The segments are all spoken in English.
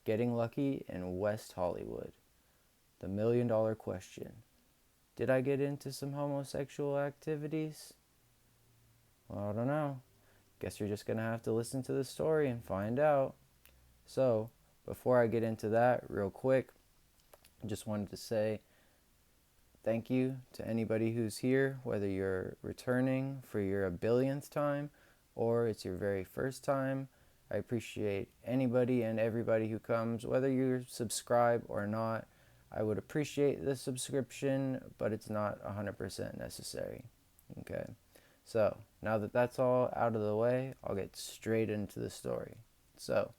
Getting lucky in West Hollywood. The $1,000,000 question. Did I get into some homosexual activities? Well, I don't know. Guess you're just going to have to listen to the story and find out. So, before I get into that, real quick, I just wanted to say thank you to anybody who's here, whether you're returning for your billionth time or it's your very first time. I appreciate anybody and everybody who comes, whether you're subscribed or not. I would appreciate the subscription, but it's not 100% necessary. Okay, so now that that's all out of the way, I'll get straight into the story. So,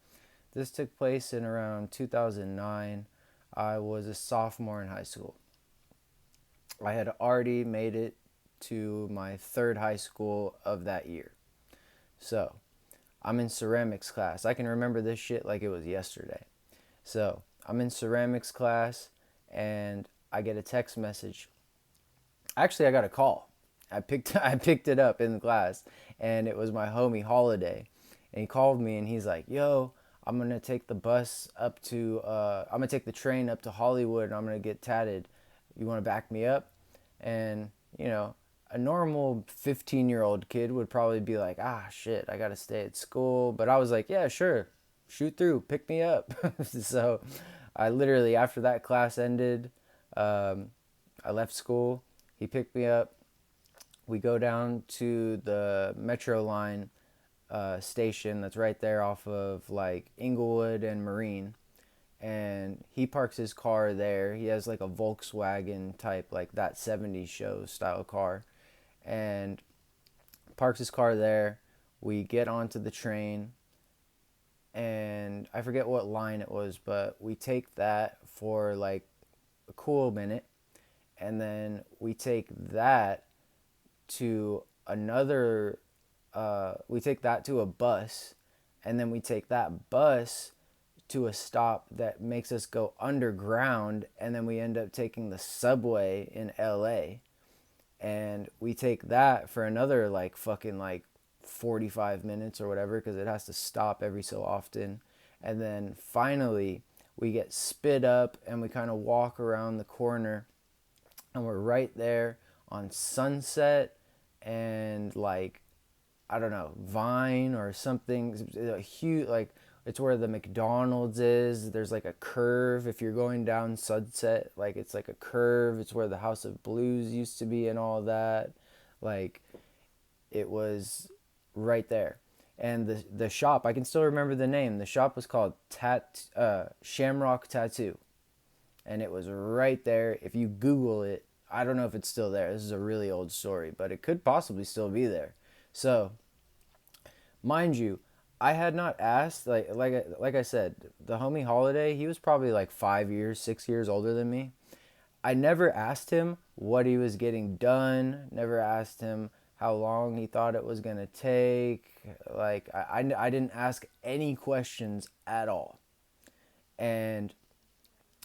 this took place in around 2009. I was a sophomore in high school. I had already made it to my third high school of that year. So, I'm in ceramics class. I can remember this shit like it was yesterday. So, I'm in ceramics class and I get a text message. Actually, I got a call. I picked it up in the class and it was my homie Holiday. And he called me and he's like, "Yo, I'm going to take the bus up to I'm going to take the train up to Hollywood and I'm going to get tatted. You want to back me up?" And, a normal 15-year-old kid would probably be like, "Ah, shit, I got to stay at school." But I was like, "Yeah, sure. Shoot through, pick me up." So I literally, after that class ended, I left school. He picked me up. We go down to the Metro line station that's right there off of like Inglewood and Marine. And he parks his car there. He has like a Volkswagen type, like that 70s show style car. And parks his car there. We get onto the train. And I forget what line it was, but we take that for like a cool minute. And then we take that to another we take that to a bus, and then we take that bus to a stop that makes us go underground, and then we end up taking the subway in LA, and we take that for another like fucking like 45 minutes or whatever because it has to stop every so often. And then finally we get spit up and we kind of walk around the corner and we're right there on Sunset and like I don't know, Vine or something. A huge like it's where the McDonald's is. There's like a curve if you're going down Sunset, like it's like a curve. It's where the House of Blues used to be and all that. Like it was right there. And the shop, I can still remember the name. The shop was called Shamrock Tattoo, and it was right there. If you Google it, I don't know if it's still there. This is a really old story, but it could possibly still be there. So, mind you, I had not asked like I said, the homie Holiday, he was probably like 5 years, 6 years older than me. I never asked him what he was getting done, never asked him how long he thought it was going to take. Like I didn't ask any questions at all. And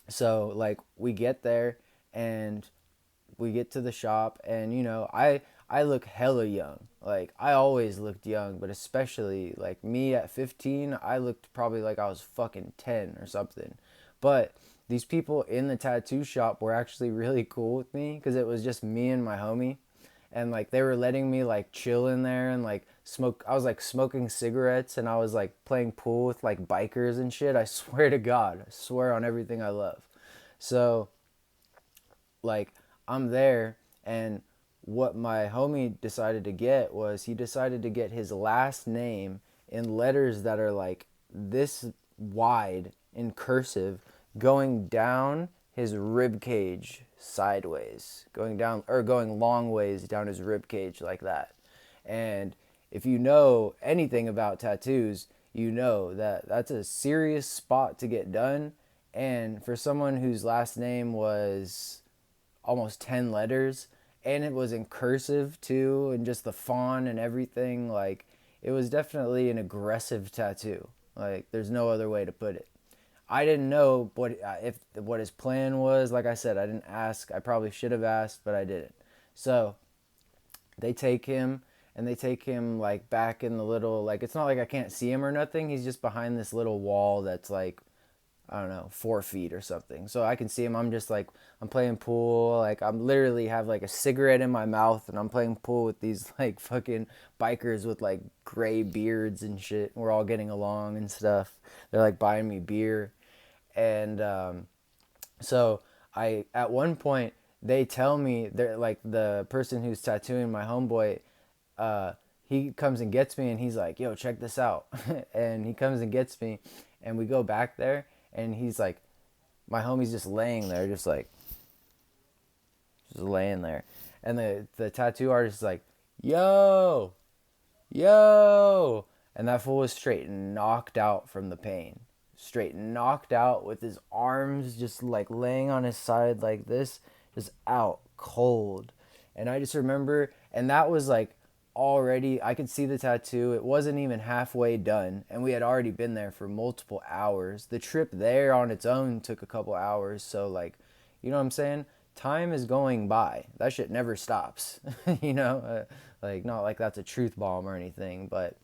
so like we get there and we get to the shop, and I look hella young. Like I always looked young, but especially like me at 15, I looked probably like I was fucking 10 or something. But these people in the tattoo shop were actually really cool with me because it was just me and my homie, and like they were letting me like chill in there and like smoke. I was like smoking cigarettes and I was like playing pool with like bikers and shit. I swear to God, I swear on everything I love. So like I'm there, and what my homie decided to get was he decided to get his last name in letters that are like this wide in cursive going down his rib cage sideways, going down or going long ways down his rib cage like that. And if you know anything about tattoos, you know that that's a serious spot to get done. And for someone whose last name was almost 10 letters and it was in cursive too, and just the font and everything, like it was definitely an aggressive tattoo. Like there's no other way to put it. I didn't know what his plan was. Like I said, I didn't ask. I probably should have asked, but I didn't. So they take him, and they take him like back in the little, like it's not like I can't see him or nothing. He's just behind this little wall that's like I don't know, 4 feet or something. So I can see him. I'm just like, I'm playing pool. Like, I'm literally have like a cigarette in my mouth and I'm playing pool with these like fucking bikers with like gray beards and shit. We're all getting along and stuff. They're like buying me beer. And so at one point, they tell me, they're like, the person who's tattooing my homeboy, uh, he comes and gets me and he's like, yo, check this out. And he comes and gets me and we go back there and he's like, my homie's just laying there, just laying there. And the tattoo artist is like, yo, yo. And that fool was straight knocked out from the pain. Straight knocked out with his arms just like laying on his side like this, just out cold. And I just remember, and that was like already, I could see the tattoo. It wasn't even halfway done. And we had already been there for multiple hours. The trip there on its own took a couple hours. So, like, you know what I'm saying? Time is going by. That shit never stops. You know? Like, not like that's a truth bomb or anything, but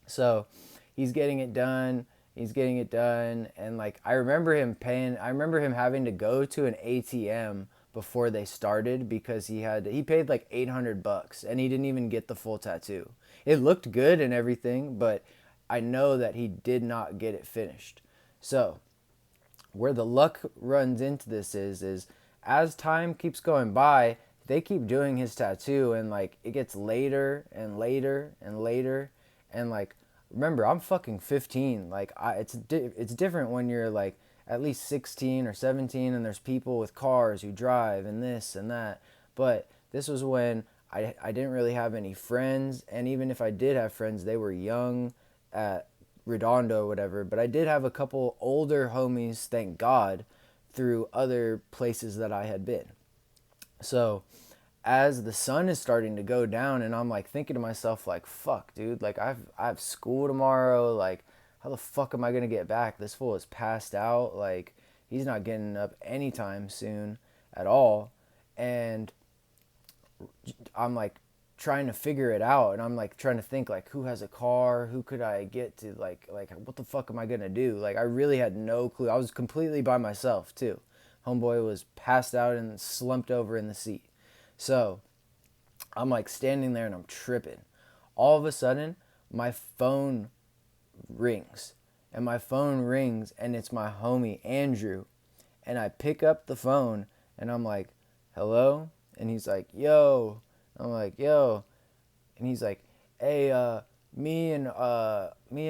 so he's getting it done. He's getting it done. And like, I remember him having to go to an ATM before they started because he paid like $800 and he didn't even get the full tattoo. It looked good and everything, but I know that he did not get it finished. So where the luck runs into this is as time keeps going by, they keep doing his tattoo and like it gets later and later and later. And like, remember, I'm fucking 15. Like, it's different when you're like at least 16 or 17 and there's people with cars who drive and this and that. But this was when I didn't really have any friends, and even if I did have friends, they were young at Redondo or whatever. But I did have a couple older homies, thank God, through other places that I had been. So as the sun is starting to go down and I'm like thinking to myself like, fuck, dude, like I have school tomorrow, like how the fuck am I going to get back? This fool is passed out, like he's not getting up anytime soon at all. And I'm like trying to figure it out, and I'm like trying to think like, who has a car, who could I get to, like what the fuck am I going to do? Like I really had no clue. I was completely by myself too. Homeboy was passed out and slumped over in the seat. So I'm like standing there and I'm tripping. All of a sudden, my phone rings. And my phone rings and it's my homie Andrew. And I pick up the phone and I'm like, hello? And he's like, yo. I'm like, yo. And he's like, hey, me and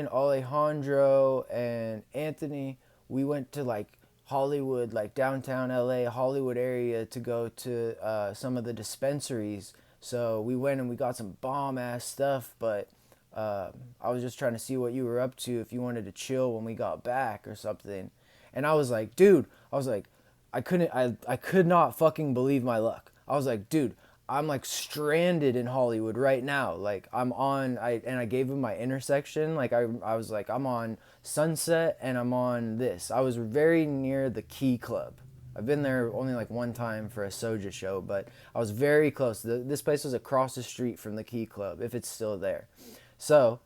Alejandro and Anthony, we went to like Hollywood, like downtown LA, Hollywood area, to go to some of the dispensaries. So we went and we got some bomb ass stuff, but I was just trying to see what you were up to, if you wanted to chill when we got back or something. And I was like, dude, I could not fucking believe my luck. I was like, dude, I'm like stranded in Hollywood right now. Like I gave him my intersection. Like I was like, I'm on Sunset and I'm on this. I was very near the Key Club. I've been there only like one time for a Soja show, but I was very close. This place was across the street from the Key Club, if it's still there. So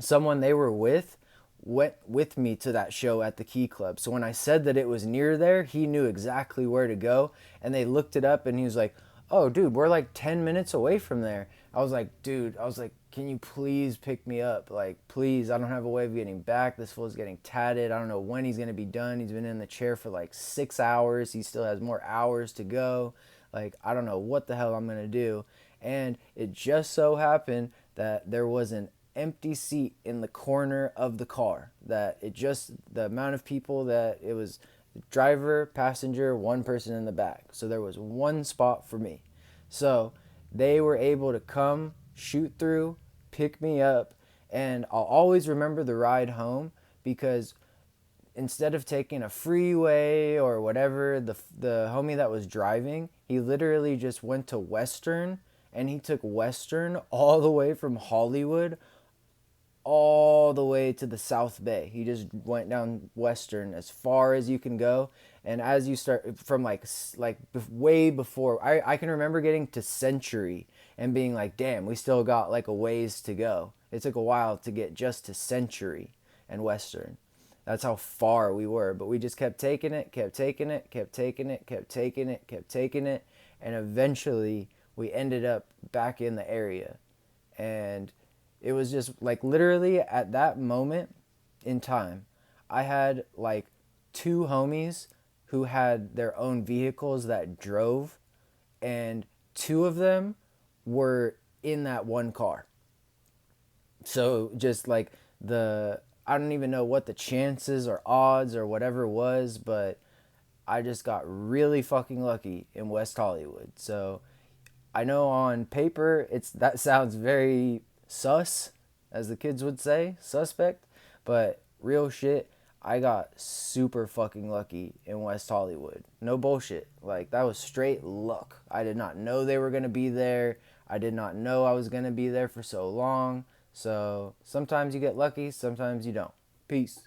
someone they were with went with me to that show at the Key Club. So when I said that it was near there, he knew exactly where to go. And they looked it up and he was like, oh, dude, we're like 10 minutes away from there. I was like, can you please pick me up? Like, please, I don't have a way of getting back. This fool's getting tatted. I don't know when he's going to be done. He's been in the chair for like 6 hours. He still has more hours to go. Like, I don't know what the hell I'm going to do. And it just so happened that there was an empty seat in the corner of the car. The amount of people that it was, driver, passenger, one person in the back. So there was one spot for me. So they were able to come, shoot through, pick me up, and I'll always remember the ride home because instead of taking a freeway or whatever, the homie that was driving, he literally just went to Western and he took Western all the way from Hollywood all the way to the South Bay. He just went down Western as far as you can go. And as you start from like way before, I can remember getting to Century and being like, damn, we still got like a ways to go. It took a while to get just to Century and Western. That's how far we were. But we just kept taking it, kept taking it, kept taking it, kept taking it, kept taking it. And eventually we ended up back in the area. And it was just like literally at that moment in time, I had like two homies who had their own vehicles that drove, and two of them were in that one car. So just like I don't even know what the chances or odds or whatever was, but I just got really fucking lucky in West Hollywood. So I know on paper that sounds very sus, as the kids would say, suspect, but real shit, I got super fucking lucky in West Hollywood. No bullshit. Like that was straight luck. I did not know they were going to be there. I did not know I was going to be there for so long. So sometimes you get lucky, sometimes you don't. Peace.